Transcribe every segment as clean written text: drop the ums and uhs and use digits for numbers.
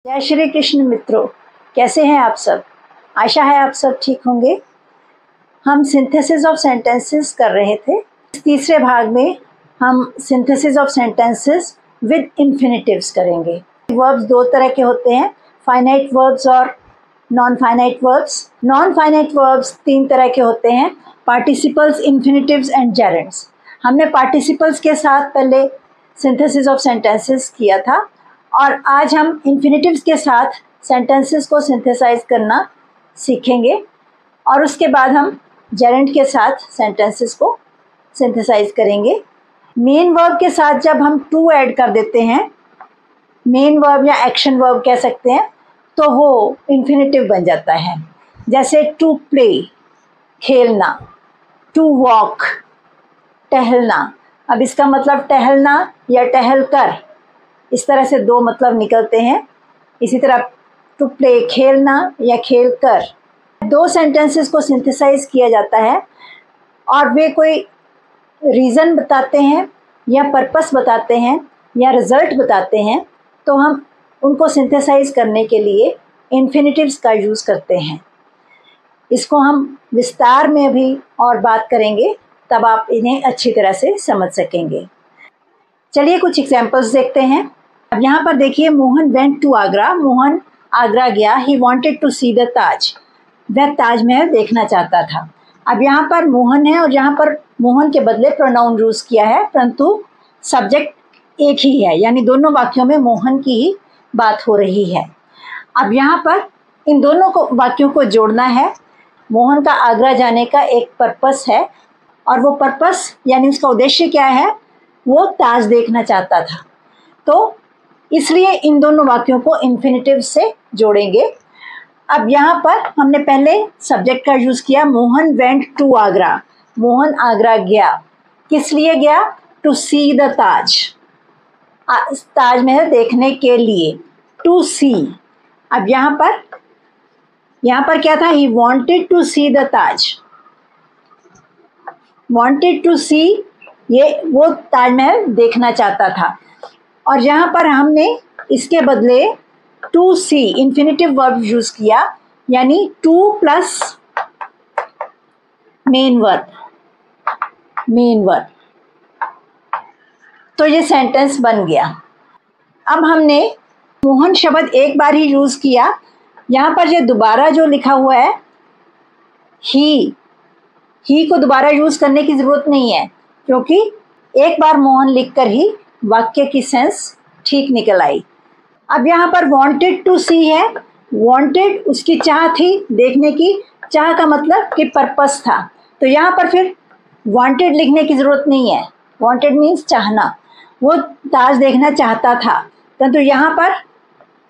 जय श्री कृष्ण मित्रों, कैसे हैं आप सब। आशा है आप सब ठीक होंगे। हम सिंथेसिस ऑफ सेंटेंसेस कर रहे थे। इस तीसरे भाग में हम सिंथेसिस ऑफ सेंटेंसेस विद इंफिनिटिव्स करेंगे। वर्ब्स दो तरह के होते हैं, फाइनाइट वर्ब्स और non finite verbs. Non finite verbs तीन तरह के होते हैं, पार्टिसिपल्स, इंफिनिटिव्स एंड जेरेंड्स। हमने पार्टिसिपल्स के साथ पहले सिंथेसिस ऑफ सेंटेंसेस किया था और आज हम इंफिनिटिव्स के साथ सेंटेंसेस को सिंथेसाइज करना सीखेंगे और उसके बाद हम जेरेंड के साथ सेंटेंसेस को सिंथेसाइज करेंगे। मेन वर्ब के साथ जब हम टू ऐड कर देते हैं, मेन वर्ब या एक्शन वर्ब कह सकते हैं, तो वो इंफिनिटिव बन जाता है। जैसे टू प्ले, खेलना, टू वॉक, टहलना। अब इसका मतलब टहलना या टहल कर, इस तरह से दो मतलब निकलते हैं। इसी तरह टू प्ले, खेलना या खेल कर। दो सेंटेंसेस को सिंथेसाइज किया जाता है और वे कोई रीज़न बताते हैं या पर्पस बताते हैं या रिजल्ट बताते हैं, तो हम उनको सिंथेसाइज करने के लिए इंफिनिटिव्स का यूज़ करते हैं। इसको हम विस्तार में भी और बात करेंगे, तब आप इन्हें अच्छी तरह से समझ सकेंगे। चलिए कुछ एग्जाम्पल्स देखते हैं। अब यहाँ पर देखिए, मोहन वेंट टू आगरा। मोहन आगरा गया। He wanted to see the Taj. वह ताजमहल देखना चाहता था। अब यहाँ पर मोहन है और यहाँ पर मोहन के बदले प्रोनाउन यूज किया है, परंतु सब्जेक्ट एक ही है, यानी दोनों वाक्यों में मोहन की ही बात हो रही है। अब यहाँ पर इन दोनों को वाक्यों को जोड़ना है। मोहन का आगरा जाने का एक पर्पस है और वो पर्पस यानी उसका उद्देश्य क्या है, वो ताज देखना चाहता था। तो इसलिए इन दोनों वाक्यों को इंफिनिटिव से जोड़ेंगे। अब यहाँ पर हमने पहले सब्जेक्ट का यूज़ किया, मोहन वेंट टू आगरा। मोहन आगरा गया। किस लिए गया? To see the Taj, Taj Mahal देखने के लिए। To see. अब यहाँ पर क्या था? He wanted to see the Taj. Wanted to see, ये वो ताजमहल देखना चाहता था। और यहाँ पर हमने इसके बदले to see infinitive verb use किया, यानी टू प्लस मेन वर्ब। तो ये सेंटेंस बन गया। अब हमने मोहन शब्द एक बार ही यूज किया। यहाँ पर ये दोबारा जो लिखा हुआ है ही को दोबारा यूज करने की जरूरत नहीं है, क्योंकि एक बार मोहन लिखकर ही वाक्य की सेंस ठीक निकल आई। अब यहाँ पर वांटेड टू सी है। वांटेड उसकी चाह थी, देखने की। चाह का मतलब कि पर्पस था, तो यहाँ पर फिर वांटेड लिखने की जरूरत नहीं है। वांटेड मीन्स चाहना। वो ताज देखना चाहता था, परंतु यहाँ पर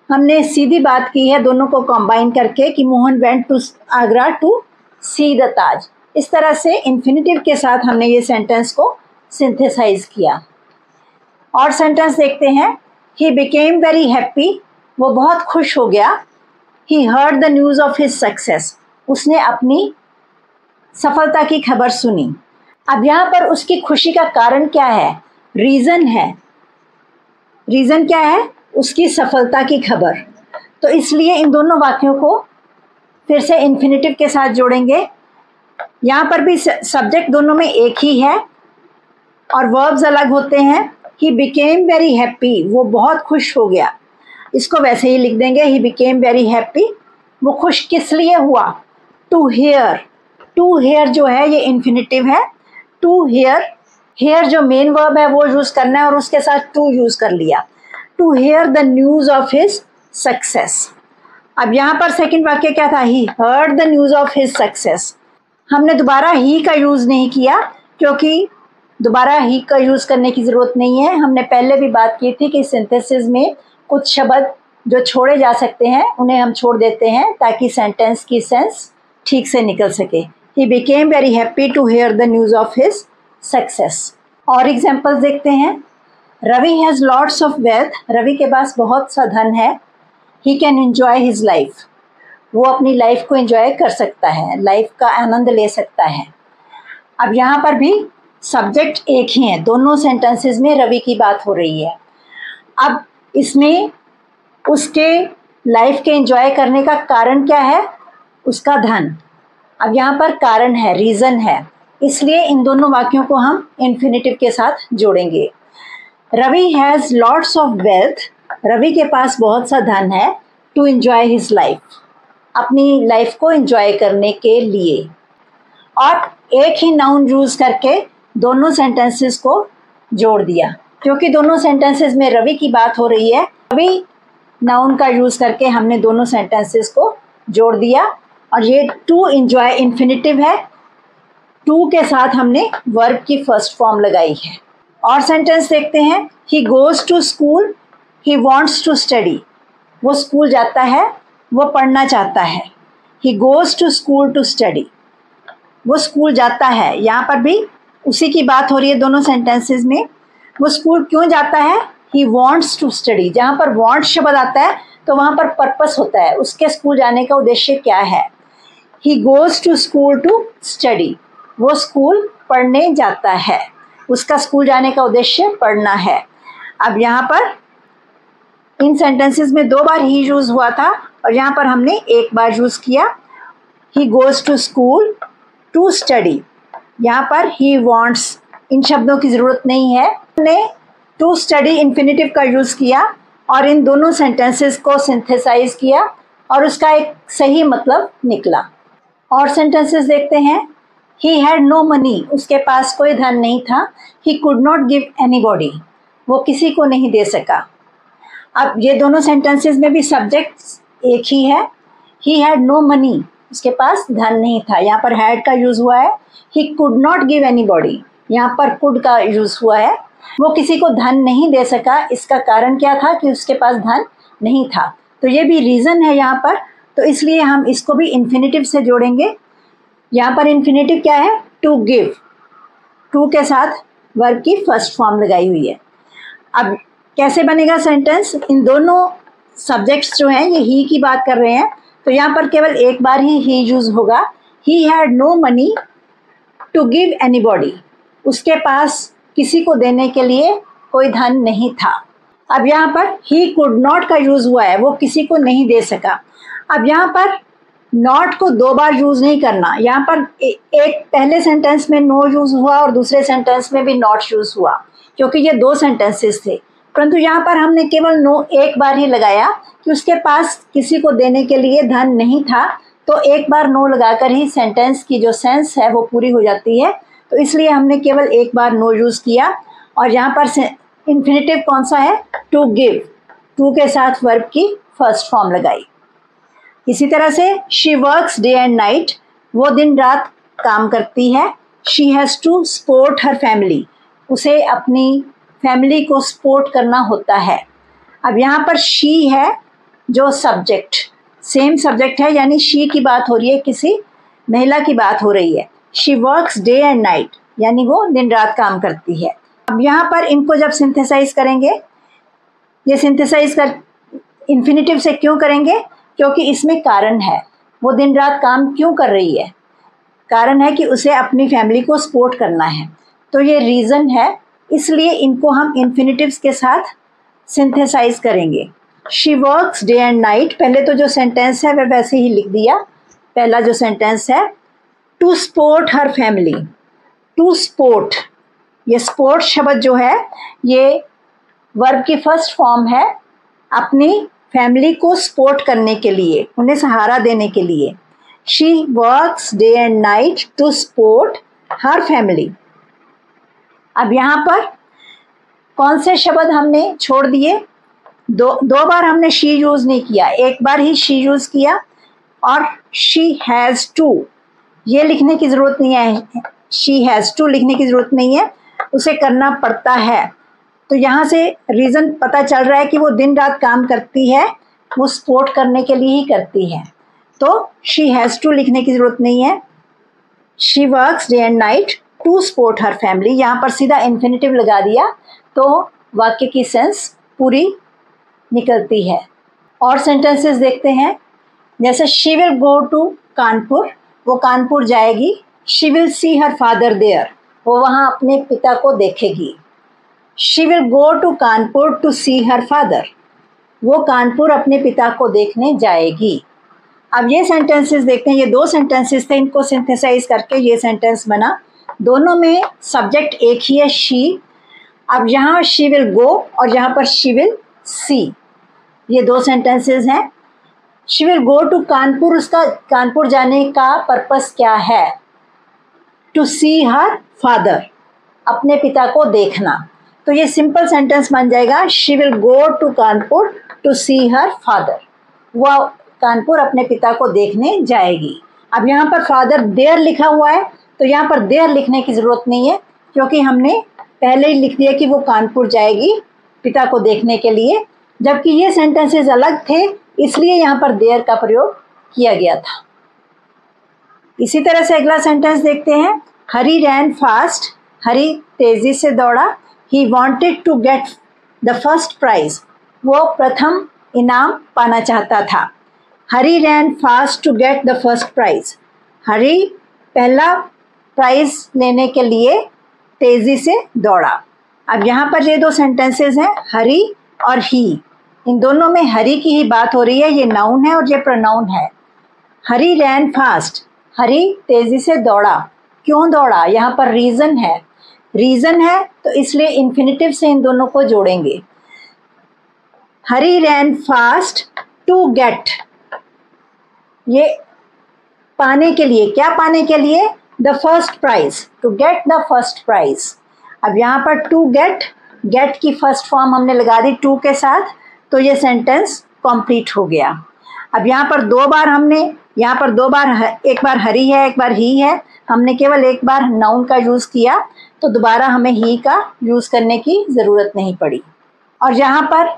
हमने सीधी बात की है दोनों को कंबाइन करके कि Mohan went to Agra to see the Taj. इस तरह से इंफिनिटिव के साथ हमने ये सेंटेंस को सिंथेसाइज किया। और सेंटेंस देखते हैं। ही बिकेम वेरी हैप्पी। वो बहुत खुश हो गया। ही heard the news of his success. उसने अपनी सफलता की खबर सुनी। अब यहाँ पर उसकी खुशी का कारण क्या है? रीज़न है। रीज़न क्या है? उसकी सफलता की खबर। तो इसलिए इन दोनों वाक्यों को फिर से इंफिनिटिव के साथ जोड़ेंगे। यहाँ पर भी सब्जेक्ट दोनों में एक ही है और वर्ब्स अलग होते हैं। ही बिकेम वेरी हैप्पी, वो बहुत खुश हो गया। इसको वैसे ही लिख देंगे, ही बिकेम वेरी हैप्पी। वो खुश किस लिए हुआ? To here. टू हियर जो है ये इंफिनिटिव है। टू हियर, हियर जो मेन वर्ब है वो यूज करना है और उसके साथ टू यूज कर लिया। To hear the news of his success. अब यहाँ पर सेकंड वाक्य क्या था? He heard the news of his success. हमने दोबारा ही का यूज नहीं किया, क्योंकि दोबारा ही का यूज़ करने की ज़रूरत नहीं है। हमने पहले भी बात की थी कि सिंथेसिस में कुछ शब्द जो छोड़े जा सकते हैं उन्हें हम छोड़ देते हैं ताकि सेंटेंस की सेंस ठीक से निकल सके। He became very happy to hear the news of his success. और एग्जाम्पल्स देखते हैं। Ravi has lots of wealth. Ravi के पास बहुत सा धन है। He can enjoy his life. वो अपनी लाइफ को एंजॉय कर सकता है, लाइफ का आनंद ले सकता है। अब यहाँ पर भी सब्जेक्ट एक ही है, दोनों सेंटेंसेस में रवि की बात हो रही है। अब इसमें उसके लाइफ के एंजॉय करने का कारण क्या है? उसका धन। अब यहाँ पर कारण है, रीज़न है, इसलिए इन दोनों वाक्यों को हम इन्फिनेटिव के साथ जोड़ेंगे। Ravi has lots of wealth, Ravi के पास बहुत सा धन है, टू एंजॉय हिज लाइफ, अपनी लाइफ को एंजॉय करने के लिए। और एक ही नाउन यूज करके दोनों सेंटेंसेस को जोड़ दिया, क्योंकि दोनों सेंटेंसेस में रवि की बात हो रही है। रवि नाउन का यूज करके हमने दोनों सेंटेंसेस को जोड़ दिया, और ये टू एंजॉय इन्फिनेटिव है। टू के साथ हमने वर्ब की फर्स्ट फॉर्म लगाई है। और सेंटेंस देखते हैं। He goes to school, he wants to study, वो स्कूल जाता है, वो पढ़ना चाहता है। He goes to school to study, वो स्कूल जाता है। यहाँ पर भी उसी की बात हो रही है दोनों सेंटेंसेस में। वो स्कूल क्यों जाता है? He wants to study. जहाँ पर वॉन्ट शब्द आता है तो वहाँ पर पर्पस होता है, उसके स्कूल जाने का उद्देश्य क्या है। He goes to school to study, वो स्कूल पढ़ने जाता है, उसका स्कूल जाने का उद्देश्य पढ़ना है। अब यहाँ पर इन सेंटेंसेस में 2 बार ही यूज हुआ था, और यहाँ पर हमने एक बार यूज किया। He goes to school to study, यहाँ पर ही वॉन्ट्स, इन शब्दों की ज़रूरत नहीं है। हमने टू स्टडी इन्फिनेटिव का यूज़ किया और इन दोनों सेंटेंसेस को सिंथेसाइज किया और उसका एक सही मतलब निकला। और सेंटेंसेस देखते हैं। ही हैड नो मनी, उसके पास कोई धन नहीं था। He could not give anybody, वो किसी को नहीं दे सका। अब ये दोनों सेंटेंसेस में भी सब्जेक्ट एक ही है। ही हैड नो मनी, उसके पास धन नहीं था, यहाँ पर हैड का यूज़ हुआ है। He could not give anybody, यहाँ पर कुड का यूज़ हुआ है। वो किसी को धन नहीं दे सका, इसका कारण क्या था कि उसके पास धन नहीं था। तो ये भी रीज़न है यहाँ पर, तो इसलिए हम इसको भी इन्फिनेटिव से जोड़ेंगे। यहाँ पर इन्फिनेटिव क्या है? टू गिव, टू के साथ वर्ब की फर्स्ट फॉर्म लगाई हुई है। अब कैसे बनेगा सेंटेंस? इन दोनों सब्जेक्ट्स जो हैं ये ही की बात कर रहे हैं, तो यहाँ पर केवल एक बार ही यूज होगा। He had no money to give anybody, उसके पास किसी को देने के लिए कोई धन नहीं था। अब यहाँ पर ही कुड नॉट का यूज हुआ है, वो किसी को नहीं दे सका। अब यहाँ पर नॉट को 2 बार यूज नहीं करना। यहाँ पर एक पहले सेंटेंस में नो यूज हुआ और दूसरे सेंटेंस में भी नॉट यूज हुआ, क्योंकि ये 2 सेंटेंसेस थे। परंतु यहाँ पर हमने केवल नो एक बार ही लगाया कि उसके पास किसी को देने के लिए धन नहीं था, तो एक बार नो लगाकर ही सेंटेंस की जो सेंस है वो पूरी हो जाती है। तो इसलिए हमने केवल एक बार नो यूज़ किया। और यहाँ पर इन्फिनेटिव कौन सा है? टू गिव, टू के साथ वर्ब की फर्स्ट फॉर्म लगाई। इसी तरह से she works day and night, वो दिन रात काम करती है। She has to support her family, उसे अपनी फैमिली को सपोर्ट करना होता है। अब यहाँ पर शी है जो सब्जेक्ट, सेम सब्जेक्ट है, यानी शी की बात हो रही है, किसी महिला की बात हो रही है। She works day and night, यानी वो दिन रात काम करती है। अब यहाँ पर इनको जब सिंथेसाइज करेंगे, ये सिंथेसाइज कर इन्फिनेटिव से क्यों करेंगे? क्योंकि इसमें कारण है, वो दिन रात काम क्यों कर रही है? कारण है कि उसे अपनी फैमिली को सपोर्ट करना है, तो ये रीज़न है, इसलिए इनको हम इन्फिनेटिव्स के साथ सिंथेसाइज करेंगे। She works day and night, पहले तो जो सेंटेंस है वह वैसे ही लिख दिया। पहला जो सेंटेंस है, to support her family. To support, ये सपोर्ट शब्द जो है ये वर्ब की फर्स्ट फॉर्म है, अपनी फैमिली को सपोर्ट करने के लिए, उन्हें सहारा देने के लिए। She works day and night to support her family. अब यहाँ पर कौन से शब्द हमने छोड़ दिए? दो बार हमने शी यूज़ नहीं किया, एक बार ही शी यूज़ किया। और शी हैज़ टू, ये लिखने की ज़रूरत नहीं है, शी हैज़ टू लिखने की ज़रूरत नहीं है, उसे करना पड़ता है। तो यहाँ से रीज़न पता चल रहा है कि वो दिन रात काम करती है, वो सपोर्ट करने के लिए ही करती है, तो शी हैज़ टू लिखने की ज़रूरत नहीं है। She works day and night to support her family, यहाँ पर सीधा इन्फिनेटिव लगा दिया तो वाक्य की सेंस पूरी निकलती है। और सेंटेंसेस देखते हैं, जैसे she will go to Kanpur, वो कानपुर जाएगी। She will see her father there, वो वहाँ अपने पिता को देखेगी। She will go to Kanpur to see her father, वो कानपुर अपने पिता को देखने जाएगी। अब ये सेंटेंसेस देखते हैं, ये 2 सेंटेंसेस थे, इनको सिंथेसाइज करके ये सेंटेंस बना। दोनों में सब्जेक्ट एक ही है, शी। अब यहाँ शी विल गो और यहाँ पर शी विल सी, ये 2 सेंटेंसेस हैं। She will go to Kanpur, उसका कानपुर जाने का पर्पस क्या है? टू सी हर फादर, अपने पिता को देखना। तो ये सिंपल सेंटेंस बन जाएगा, she will go to Kanpur to see her father, वह कानपुर अपने पिता को देखने जाएगी। अब यहाँ पर फादर देयर लिखा हुआ है, तो यहाँ पर देयर लिखने की ज़रूरत नहीं है, क्योंकि हमने पहले ही लिख दिया कि वो कानपुर जाएगी पिता को देखने के लिए, जबकि ये सेंटेंसेस अलग थे, इसलिए यहाँ पर देयर का प्रयोग किया गया था। इसी तरह से अगला सेंटेंस देखते हैं। हरी रैन फास्ट, हरी तेजी से दौड़ा। He wanted to get the first prize, वो प्रथम इनाम पाना चाहता था। Hari ran fast to get the first prize, Hari पहला प्राइज लेने के लिए तेजी से दौड़ा। अब यहाँ पर ये 2 सेंटेंसेस हैं, हरी और ही, इन दोनों में हरी की ही बात हो रही है, ये नाउन है और ये प्रोनाउन है। हरी रैन फास्ट, हरी तेजी से दौड़ा। क्यों दौड़ा? यहाँ पर रीज़न है, रीज़न है तो इसलिए इन्फिनिटिव से इन दोनों को जोड़ेंगे। Hari ran fast to get, ये पाने के लिए, क्या पाने के लिए? The first prize, to get the first prize. अब यहाँ पर टू गेट, गेट की फर्स्ट फॉर्म हमने लगा दी टू के साथ, तो ये सेंटेंस कंप्लीट हो गया। अब यहाँ पर 2 बार हमने, यहाँ पर 2 बार, एक बार हरी है एक बार ही है, हमने केवल एक बार नाउन का यूज़ किया, तो दोबारा हमें ही का यूज़ करने की ज़रूरत नहीं पड़ी। और यहाँ पर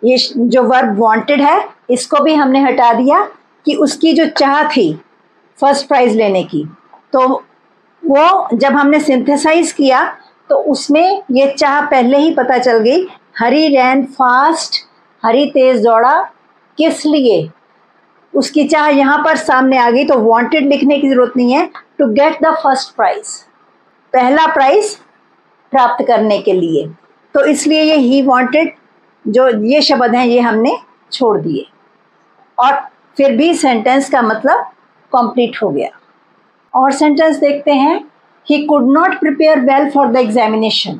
ये जो वर्ब वांटेड है, इसको भी हमने हटा दिया कि उसकी जो चाह थी फर्स्ट प्राइज़ लेने की, तो वो जब हमने सिंथेसाइज किया तो उसमें ये चाह पहले ही पता चल गई। हरी रैन फास्ट, हरी तेज दौड़ा, किस लिए? उसकी चाह यहाँ पर सामने आ गई, तो वांटेड लिखने की ज़रूरत नहीं है। To get the first prize, पहला प्राइज़ प्राप्त करने के लिए, तो इसलिए ये ही वांटेड जो ये शब्द हैं ये हमने छोड़ दिए, और फिर भी सेंटेंस का मतलब कंप्लीट हो गया। और सेंटेंस देखते हैं। He could not prepare well for the examination,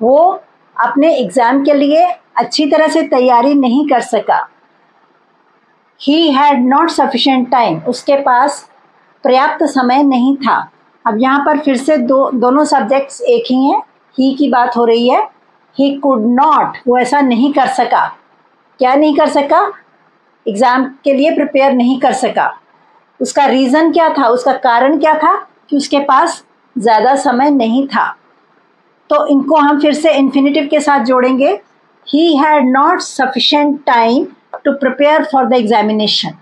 वो अपने एग्ज़ाम के लिए अच्छी तरह से तैयारी नहीं कर सका। ही हैड नॉट सफिशेंट टाइम, उसके पास पर्याप्त समय नहीं था। अब यहाँ पर फिर से दोनों सब्जेक्ट्स एक ही हैं, ही की बात हो रही है। ही कुड नॉट, वो ऐसा नहीं कर सका। क्या नहीं कर सका? एग्ज़ाम के लिए प्रिपेयर नहीं कर सका। उसका रीज़न क्या था, उसका कारण क्या था? कि उसके पास ज़्यादा समय नहीं था। तो इनको हम फिर से इन्फिनिटिव के साथ जोड़ेंगे। He had not sufficient time to prepare for the examination.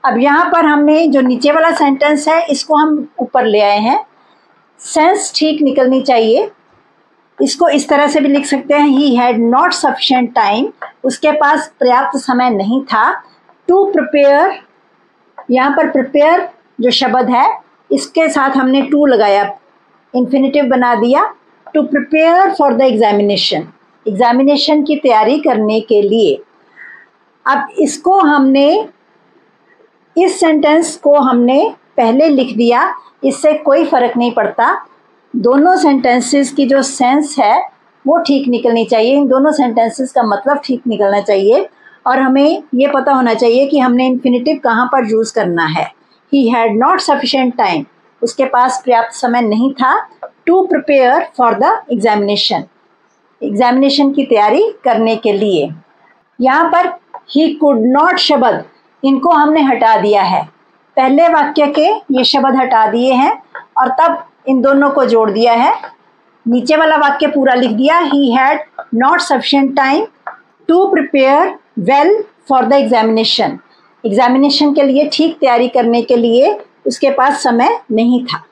अब यहाँ पर हमने जो नीचे वाला सेंटेंस है इसको हम ऊपर ले आए हैं, सेंस ठीक निकलनी चाहिए। इसको इस तरह से भी लिख सकते हैं, ही हैड नॉट सफिशेंट टाइम, उसके पास पर्याप्त समय नहीं था। टू प्रिपेयर, यहाँ पर प्रिपेयर जो शब्द है इसके साथ हमने टू लगाया, इन्फिनिटिव बना दिया। To prepare for the examination, examination की तैयारी करने के लिए। अब इसको हमने, इस सेंटेंस को हमने पहले लिख दिया, इससे कोई फ़र्क नहीं पड़ता। दोनों सेंटेंसेस की जो सेंस है वो ठीक निकलनी चाहिए, इन दोनों सेंटेंसेस का मतलब ठीक निकलना चाहिए, और हमें ये पता होना चाहिए कि हमने इन्फिनिटिव कहाँ पर यूज़ करना है। He had not sufficient time, उसके पास पर्याप्त समय नहीं था। To prepare for the examination, examination की तैयारी करने के लिए। यहाँ पर ही कुड नॉट शब्द, इनको हमने हटा दिया है, पहले वाक्य के ये शब्द हटा दिए हैं और तब इन दोनों को जोड़ दिया है। नीचे वाला वाक्य पूरा लिख दिया, he had not sufficient time to prepare well for the examination, examination के लिए ठीक तैयारी करने के लिए उसके पास समय नहीं था।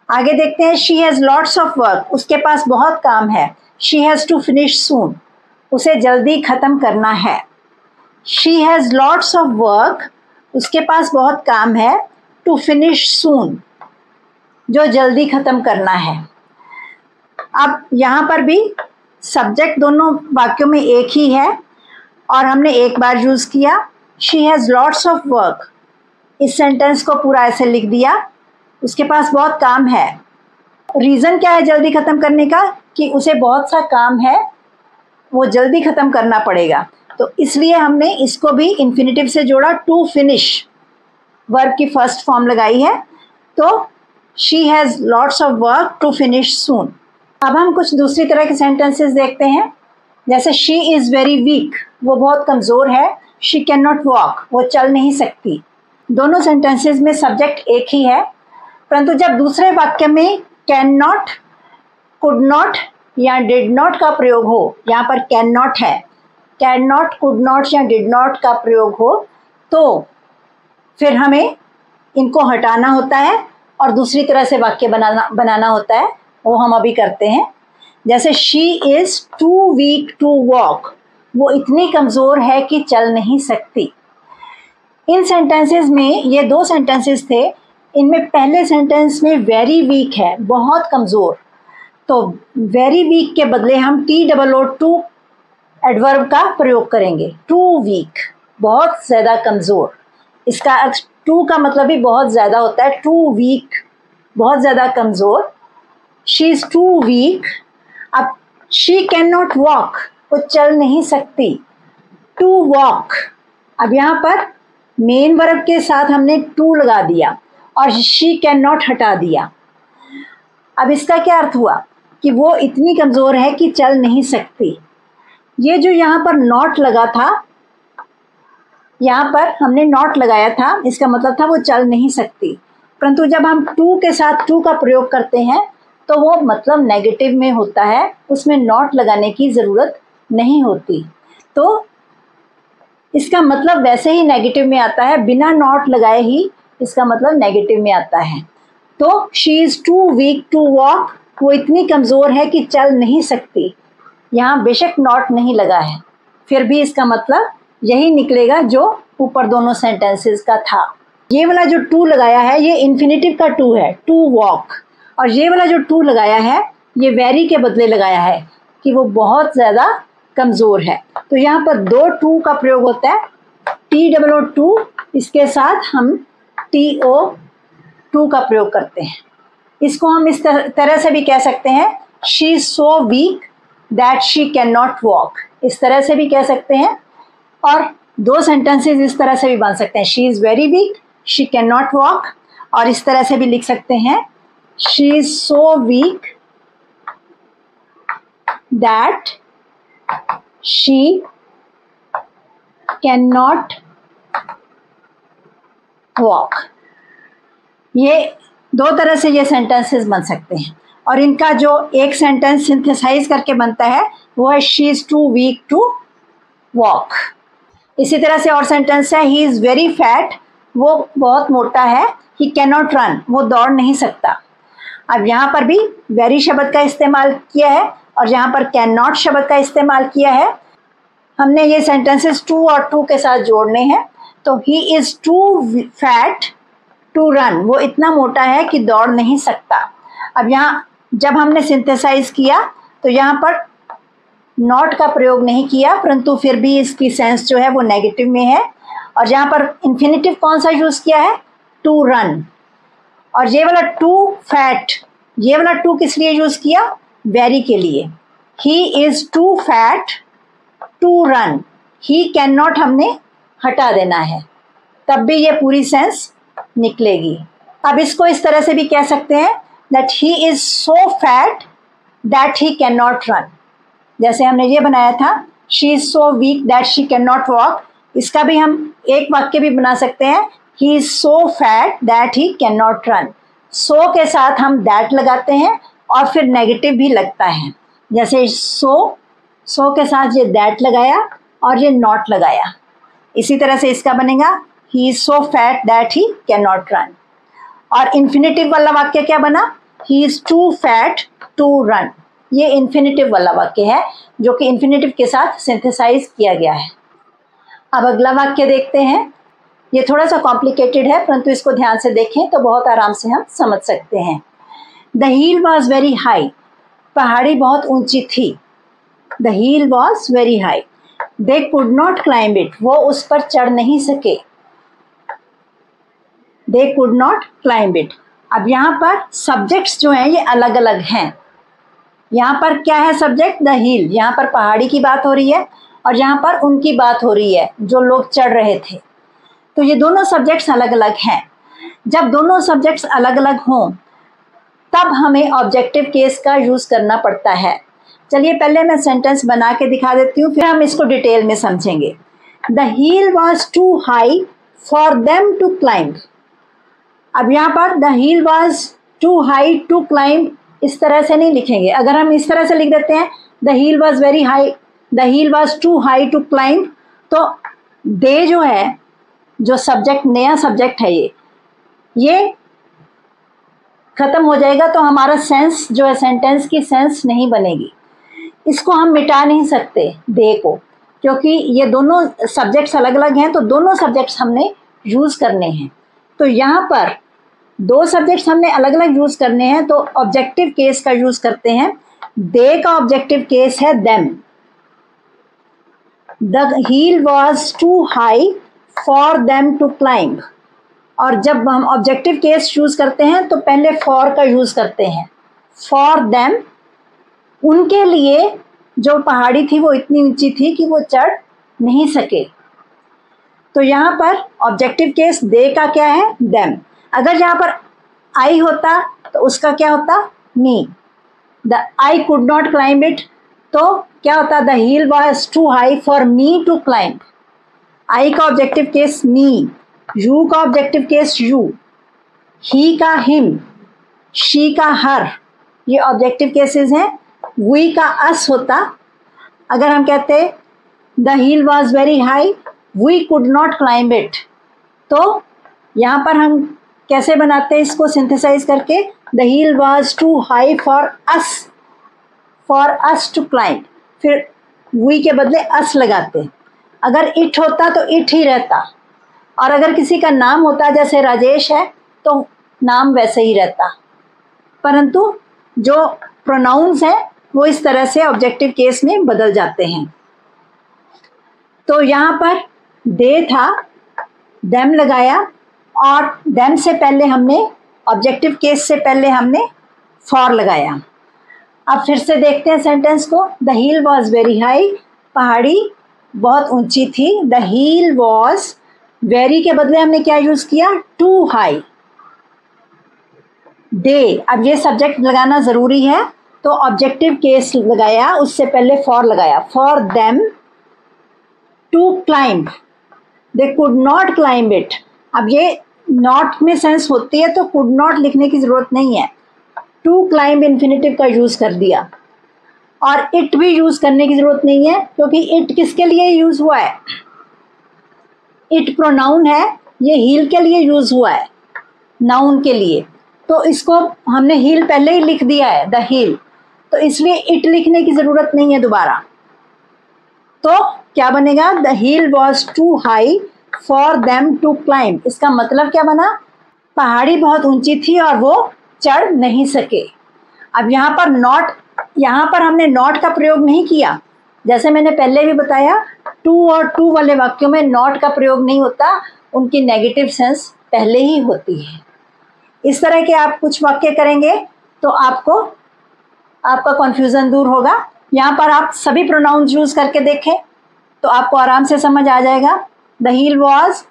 आगे देखते हैं। She has lots of work, उसके पास बहुत काम है। शी हैज़ टू फिनिश सून, उसे जल्दी ख़त्म करना है। She has lots of work, उसके पास बहुत काम है। टू फिनिश सून, जो जल्दी ख़त्म करना है। अब यहाँ पर भी सब्जेक्ट दोनों वाक्यों में एक ही है और हमने एक बार यूज़ किया। She has lots of work, इस सेंटेंस को पूरा ऐसे लिख दिया, उसके पास बहुत काम है। रीज़न क्या है जल्दी ख़त्म करने का? कि उसे बहुत सा काम है, वो जल्दी ख़त्म करना पड़ेगा, तो इसलिए हमने इसको भी इन्फिनेटिव से जोड़ा, टू फिनिश वर्ब की फर्स्ट फॉर्म लगाई है। तो she has lots of work to finish soon. अब हम कुछ दूसरी तरह के सेंटेंसेस देखते हैं, जैसे शी इज़ वेरी वीक, वो बहुत कमज़ोर है। शी कैन नॉट वॉक, वो चल नहीं सकती। दोनों सेंटेंसेस में सब्जेक्ट एक ही है, परंतु जब दूसरे वाक्य में कैन नॉट, कुड नॉट या डिड नॉट का प्रयोग हो, यहाँ पर कैन नॉट है, कैन नॉट, कुड नॉट या डिड नॉट का प्रयोग हो, तो फिर हमें इनको हटाना होता है और दूसरी तरह से वाक्य बनाना होता है। वो हम अभी करते हैं। जैसे she is too weak to walk, वो इतनी कमज़ोर है कि चल नहीं सकती। इन सेंटेंसेस में, ये दो सेंटेंसेस थे, इनमें पहले सेंटेंस में वेरी वीक है, बहुत कमज़ोर, तो वेरी वीक के बदले हम TOO टू एडवर्ब का प्रयोग करेंगे। टू वीक, बहुत ज़्यादा कमज़ोर। इसका अर्थ टू का मतलब भी बहुत ज़्यादा होता है। टू वीक, बहुत ज़्यादा कमज़ोर। She is too weak. अब शी कैन नॉट वॉक, वो चल नहीं सकती। टू वॉक, अब यहाँ पर मेन वर्ब के साथ हमने टू लगा दिया और शी कैन नॉट हटा दिया। अब इसका क्या अर्थ हुआ कि वो इतनी कमज़ोर है कि चल नहीं सकती। ये जो यहाँ पर नॉट लगा था, यहाँ पर हमने नॉट लगाया था, इसका मतलब था वो चल नहीं सकती, परंतु जब हम टू के साथ टू का प्रयोग करते हैं तो वो मतलब नेगेटिव में होता है, उसमें नॉट लगाने की ज़रूरत नहीं होती, तो इसका मतलब वैसे ही नेगेटिव में आता है, बिना नॉट लगाए ही इसका मतलब नेगेटिव में आता है। तो she is too weak to walk, वो इतनी कमज़ोर है कि चल नहीं सकती। यहाँ बेशक नॉट नहीं लगा है, फिर भी इसका मतलब यही निकलेगा जो ऊपर दोनों सेंटेंसेस का था। ये वाला जो टू लगाया है ये इन्फिनेटिव का टू है, टू वॉक, और ये वाला जो टू लगाया है ये वेरी के बदले लगाया है कि वो बहुत ज़्यादा कमज़ोर है। तो यहाँ पर दो टू का प्रयोग होता है, TOO टू, इसके साथ हम TO टू का प्रयोग करते हैं। इसको हम इस तरह से भी कह सकते हैं, she is so weak that she can not walk, इस तरह से भी कह सकते हैं। और दो सेंटेंसेस इस तरह से भी बन सकते हैं, she is very weak, she can not walk, और इस तरह से भी लिख सकते हैं, she is so weak that she can not walk. ये दो तरह से ये सेंटेंसेस बन सकते हैं, और इनका जो एक सेंटेंस सिंथेसाइज करके बनता है वो है she is too weak to walk. इसी तरह से और सेंटेंस है, ही इज़ वेरी फैट, वो बहुत मोटा है, ही कैन नॉट रन, वो दौड़ नहीं सकता। अब यहाँ पर भी वेरी शब्द का इस्तेमाल किया है और यहाँ पर कैन नॉट शब्द का इस्तेमाल किया है। हमने ये सेंटेंसेस टू और टू के साथ जोड़ने हैं, तो he is too fat to run, वो इतना मोटा है कि दौड़ नहीं सकता। अब यहाँ जब हमने सिंथेसाइज किया तो यहाँ पर नॉट का प्रयोग नहीं किया, परंतु फिर भी इसकी सेंस जो है वो नेगेटिव में है। और यहाँ पर इन्फिनेटिव कौन सा यूज़ किया है? To run. और ये वाला टू फैट, ये वाला टू किस लिए यूज़ किया? वेरी के लिए। He is too fat to run, he can not हमने हटा देना है, तब भी ये पूरी सेंस निकलेगी। अब इसको इस तरह से भी कह सकते हैं that he is so fat that he can not run. जैसे हमने ये बनाया था, she is so weak that she can not walk, इसका भी हम एक वाक्य भी बना सकते हैं, he is so fat that he can not run. So के साथ हम दैट लगाते हैं और फिर नेगेटिव भी लगता है, जैसे सो के साथ ये दैट लगाया और ये नॉट लगाया। इसी तरह से इसका बनेगा, he is so fat that he can not run. और इन्फिनेटिव वाला वाक्य क्या बना? He is too fat to run. ये इन्फिनेटिव वाला वाक्य है जो कि इन्फिनेटिव के साथ सिंथेसाइज किया गया है। अब अगला वाक्य देखते हैं। ये थोड़ा सा कॉम्प्लिकेटेड है, परंतु इसको ध्यान से देखें तो बहुत आराम से हम समझ सकते हैं। The hill was very high, पहाड़ी बहुत ऊंची थी। The hill was very high, they could not climb it, वो उस पर चढ़ नहीं सके, they could not climb it. अब यहाँ पर सब्जेक्ट्स जो हैं ये अलग अलग हैं। यहाँ पर क्या है सब्जेक्ट? द हिल, यहाँ पर पहाड़ी की बात हो रही है और यहाँ पर उनकी बात हो रही है जो लोग चढ़ रहे थे। तो ये दोनों सब्जेक्ट्स अलग अलग हैं। जब दोनों सब्जेक्ट्स अलग अलग हों तब हमें ऑब्जेक्टिव केस का यूज़ करना पड़ता है। चलिए पहले मैं सेंटेंस बना के दिखा देती हूँ, फिर हम इसको डिटेल में समझेंगे। The hill was too high for them to climb. अब यहाँ पर the hill was too high to climb इस तरह से नहीं लिखेंगे। अगर हम इस तरह से लिख देते हैं the hill was very high, the hill was too high to climb, तो दे जो है, जो सब्जेक्ट, नया सब्जेक्ट है ये खत्म हो जाएगा, तो हमारा सेंस जो है, सेंटेंस की सेंस नहीं बनेगी। इसको हम मिटा नहीं सकते दे को, क्योंकि ये दोनों सब्जेक्ट्स अलग अलग हैं, तो दोनों सब्जेक्ट्स हमने यूज़ करने हैं। तो यहाँ पर दो सब्जेक्ट्स हमने अलग अलग यूज़ करने हैं, तो ऑब्जेक्टिव केस का यूज़ करते हैं। दे का ऑब्जेक्टिव केस है them. The hill was too high for them to climb. और जब हम ऑब्जेक्टिव केस यूज़ करते हैं तो पहले फॉर का यूज़ करते हैं। फॉर देम, उनके लिए जो पहाड़ी थी वो इतनी ऊंची थी कि वो चढ़ नहीं सके। तो यहाँ पर ऑब्जेक्टिव केस दे का क्या है? देम। अगर यहाँ पर आई होता तो उसका क्या होता? Me. The I could not climb it, तो क्या होता? The hill was too high for me to climb. I का ऑब्जेक्टिव केस मी, यू का ऑब्जेक्टिव केस यू, ही का हिम, शी का हर, ये ऑब्जेक्टिव केसेस हैं। वी का अस होता। अगर हम कहते the hill was very high, we could not climb it, तो यहाँ पर हम कैसे बनाते हैं इसको सिंथेसाइज करके? The hill was too high for us to climb, फिर वी के बदले अस लगाते। अगर इट होता तो इट ही रहता, और अगर किसी का नाम होता जैसे राजेश है तो नाम वैसे ही रहता, परंतु जो प्रोनाउंस हैं वो इस तरह से ऑब्जेक्टिव केस में बदल जाते हैं। तो यहाँ पर दे था, देम लगाया, और देम से पहले हमने ऑब्जेक्टिव केस से पहले हमने फॉर लगाया। अब फिर से देखते हैं सेंटेंस को। The hill was very high, पहाड़ी बहुत ऊंची थी। द हील वॉज, वेरी के बदले हमने क्या यूज किया? To high. दे, अब ये सब्जेक्ट लगाना जरूरी है, तो ऑब्जेक्टिव केस लगाया, उससे पहले फॉर लगाया। For them to climb, they could not climb it. अब ये नॉट में सेंस होती है तो कुड नॉट लिखने की जरूरत नहीं है, टू क्लाइंब इन्फिनेटिव का यूज कर दिया। और इट भी यूज करने की जरूरत नहीं है, क्योंकि इट किसके लिए यूज हुआ है? इट प्रोनाउन है, ये हील के लिए यूज हुआ है, नाउन के लिए, तो इसको हमने हील पहले ही लिख दिया है, द हील, तो इसलिए इट लिखने की जरूरत नहीं है दोबारा। तो क्या बनेगा? The hill was too high for them to climb. इसका मतलब क्या बना? पहाड़ी बहुत ऊंची थी और वो चढ़ नहीं सके। अब यहाँ पर नॉट, यहाँ पर हमने नॉट का प्रयोग नहीं किया। जैसे मैंने पहले भी बताया, टू और टू वाले वाक्यों में नॉट का प्रयोग नहीं होता, उनकी नेगेटिव सेंस पहले ही होती है। इस तरह के आप कुछ वाक्य करेंगे तो आपका कन्फ्यूज़न दूर होगा। यहाँ पर आप सभी प्रोनाउंस यूज़ करके देखें तो आपको आराम से समझ आ जाएगा। The hill was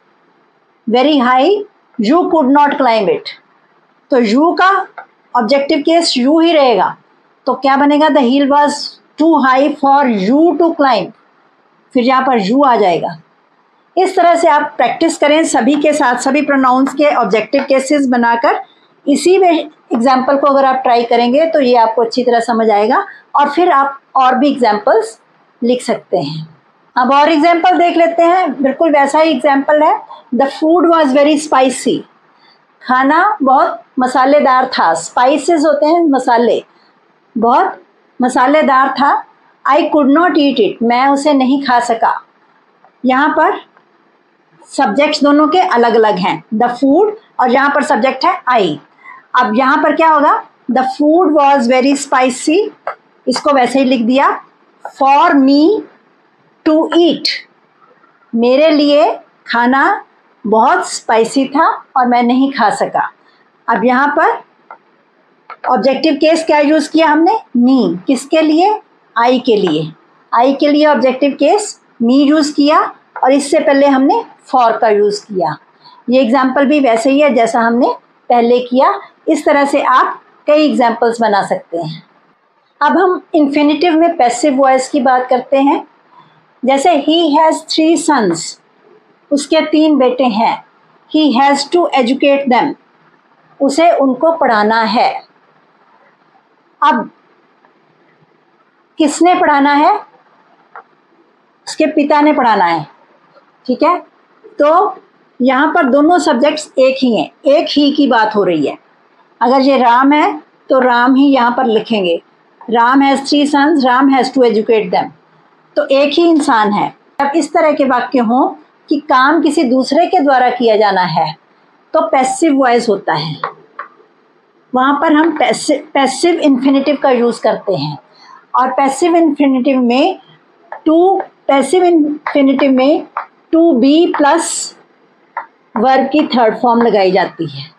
very high, you could not climb it, तो यू का ऑब्जेक्टिव केस यू ही रहेगा, तो क्या बनेगा? The hill was too high for you to climb, फिर यहाँ पर यू आ जाएगा। इस तरह से आप प्रैक्टिस करें सभी के साथ, सभी प्रोनाउंस के ऑब्जेक्टिव केसेस बनाकर। इसी में एग्जाम्पल को अगर आप ट्राई करेंगे तो ये आपको अच्छी तरह समझ आएगा, और फिर आप और भी एग्जाम्पल्स लिख सकते हैं। अब और एग्जाम्पल देख लेते हैं, बिल्कुल वैसा ही एग्जाम्पल है। The food was very spicy, खाना बहुत मसालेदार था। स्पाइसेस होते हैं मसाले, बहुत मसालेदार था। आई कुड नॉट ईट इट, मैं उसे नहीं खा सका। यहाँ पर सब्जेक्ट्स दोनों के अलग अलग हैं, द फूड, और यहाँ पर सब्जेक्ट है आई। अब यहाँ पर क्या होगा? The food was very spicy, इसको वैसे ही लिख दिया। फॉर मी टू ईट, मेरे लिए खाना बहुत स्पाइसी था और मैं नहीं खा सका। अब यहाँ पर ऑब्जेक्टिव केस क्या यूज़ किया हमने? मी। किसके लिए? आई के लिए। आई के लिए ऑब्जेक्टिव केस मी यूज़ किया और इससे पहले हमने फॉर का यूज़ किया। ये एग्जाम्पल भी वैसे ही है जैसा हमने पहले किया। इस तरह से आप कई एग्जाम्पल्स बना सकते हैं। अब हम इन्फिनेटिव में पैसिव वॉइस की बात करते हैं। जैसे ही हैज़ 3 sons, उसके 3 बेटे हैं। He has to educate them, उसे उनको पढ़ाना है। अब किसने पढ़ाना है? उसके पिता ने पढ़ाना है। ठीक है, तो यहाँ पर दोनों सब्जेक्ट्स एक ही हैं, एक ही की बात हो रही है। अगर ये राम है तो राम ही यहाँ पर लिखेंगे। Ram has 3 sons, Ram has to educate them, तो एक ही इंसान है। अब इस तरह के वाक्य हों कि काम किसी दूसरे के द्वारा किया जाना है तो पैसिव वॉइस होता है। वहाँ पर हम पैसिव इन्फिनेटिव का यूज़ करते हैं। और पैसिव इन्फिनेटिव में टू बी प्लस वर्ब की थर्ड फॉर्म लगाई जाती है।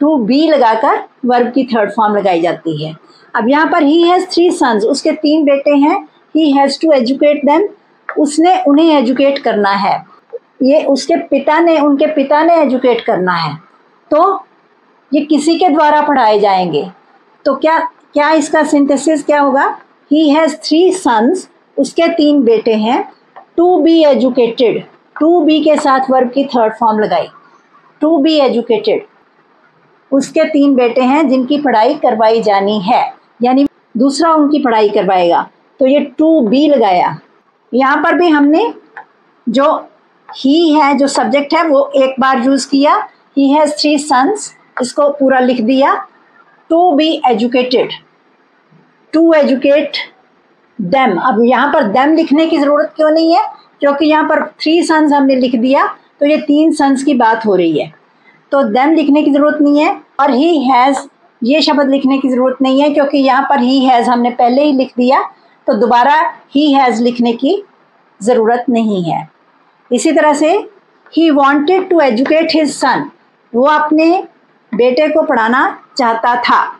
टू बी लगाकर वर्ब की थर्ड फॉर्म लगाई जाती है। अब यहाँ पर ही हैज़ 3 sons, उसके 3 बेटे हैं। He has to educate them, उसने उन्हें एजुकेट करना है। ये उसके पिता ने, उनके पिता ने एजुकेट करना है। तो ये किसी के द्वारा पढ़ाए जाएंगे। तो क्या इसका सिंथेसिस क्या होगा? ही हैज़ 3 sons, उसके 3 बेटे हैं। To be educated, to be के साथ वर्ब की थर्ड फॉर्म लगाई। टू बी एजुकेटेड, उसके 3 बेटे हैं जिनकी पढ़ाई करवाई जानी है, यानी दूसरा उनकी पढ़ाई करवाएगा। तो ये टू बी लगाया। यहाँ पर भी हमने जो ही है, जो सब्जेक्ट है, वो एक बार यूज़ किया। ही हैज़ 3 sons, इसको पूरा लिख दिया। To be educated, to educate them. अब यहाँ पर देम लिखने की ज़रूरत क्यों नहीं है? क्योंकि यहाँ पर 3 sons हमने लिख दिया, तो ये 3 sons की बात हो रही है, तो देम लिखने की ज़रूरत नहीं है। और ही हैज़, ये शब्द लिखने की ज़रूरत नहीं है क्योंकि यहाँ पर ही हैज़ हमने पहले ही लिख दिया, तो दोबारा ही हैज़ लिखने की ज़रूरत नहीं है। इसी तरह से he wanted to educate his son, वो अपने बेटे को पढ़ाना चाहता था।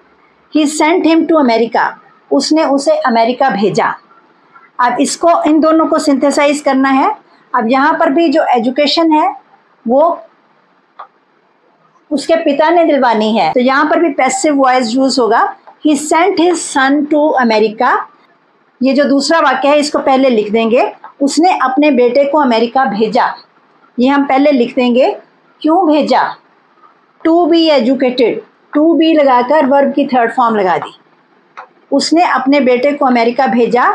He sent him to America, उसने उसे अमेरिका भेजा। अब इसको, इन दोनों को सिंथेसाइज करना है। अब यहाँ पर भी जो एजुकेशन है वो उसके पिता ने दिलवानी है, तो यहाँ पर भी पैसिव वॉइस यूज होगा। He sent his son to America. ये जो दूसरा वाक्य है इसको पहले लिख देंगे। उसने अपने बेटे को अमेरिका भेजा, ये हम पहले लिख देंगे। क्यों भेजा? To be educated, to be लगाकर वर्ब की थर्ड फॉर्म लगा दी। उसने अपने बेटे को अमेरिका भेजा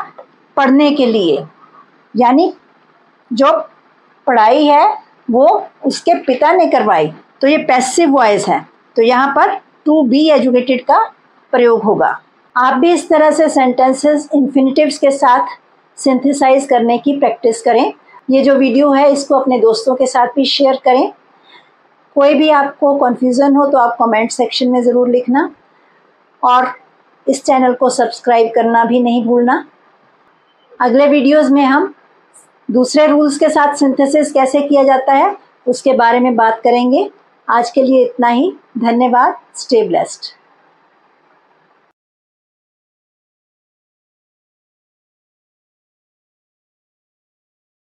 पढ़ने के लिए, यानी जो पढ़ाई है वो उसके पिता ने करवाई, तो ये पैसिव वॉइस है। तो यहाँ पर टू बी एजुकेटेड का प्रयोग होगा। आप भी इस तरह से सेंटेंसेस इन्फिनेटिव्स के साथ सिंथेसाइज करने की प्रैक्टिस करें। ये जो वीडियो है इसको अपने दोस्तों के साथ भी शेयर करें। कोई भी आपको कन्फ्यूज़न हो तो आप कमेंट सेक्शन में ज़रूर लिखना, और इस चैनल को सब्सक्राइब करना भी नहीं भूलना। अगले वीडियोज़ में हम दूसरे रूल्स के साथ सिंथेसिस कैसे किया जाता है उसके बारे में बात करेंगे। आज के लिए इतना ही। धन्यवाद। Stay blessed.